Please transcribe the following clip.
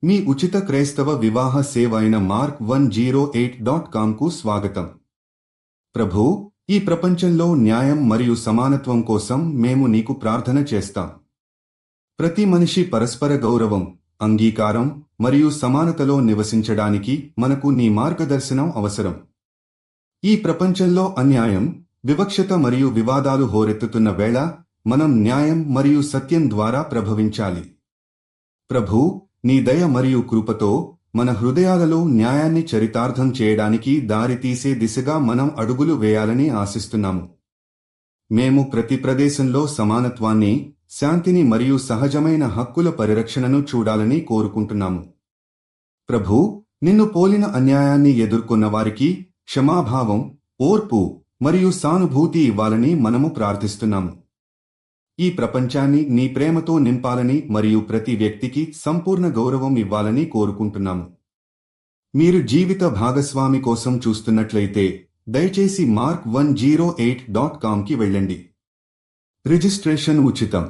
మీ ఉచిత క్రైస్తవ వివాహ సేవ అయిన mark108.comకు స్వాగతం. ప్రభూ, ఈ ప్రపంచంలో న్యాయం మరియు సమానత్వం కోసం మేము నీకు ప్రార్థన చేస్తాం. ప్రతి మనిషి పరస్పర గౌరవం, అంగీకారం మరియు సమానతలో నివసించడానికి మనకు నీ మార్గదర్శనం అవసరం. ఈ ప్రపంచంలో అన్యాయం, వివక్షత మరియు వివాదాలు హోరెత్తుతున్న వేళ మనం న్యాయం మరియు సత్యం ద్వారా ప్రభవించాలి. ప్రభూ, నీ దయ మరియు కృపతో మన హృదయాలలో న్యాయాన్ని చరితార్థం చేయడానికి దారితీసే దిశగా మనం అడుగులు వేయాలని ఆశిస్తున్నాము. మేము ప్రతి ప్రదేశంలో సమానత్వాన్ని, శాంతిని మరియు సహజమైన హక్కుల పరిరక్షణను చూడాలని కోరుకుంటున్నాము. ప్రభూ, నిన్ను పోలిన అన్యాయాన్ని ఎదుర్కొన్న వారికి క్షమాభావం, ఓర్పు మరియు సానుభూతి ఇవ్వాలని మనము ప్రార్థిస్తున్నాము. ఈ ప్రపంచాన్ని నీ ప్రేమతో నింపాలని మరియు ప్రతి వ్యక్తికి సంపూర్ణ గౌరవం ఇవ్వాలని కోరుకుంటున్నాము. మీరు జీవిత భాగస్వామి కోసం చూస్తున్నట్లయితే దయచేసి mark108.comకి వెళ్ళండి. రిజిస్ట్రేషన్ ఉచితం.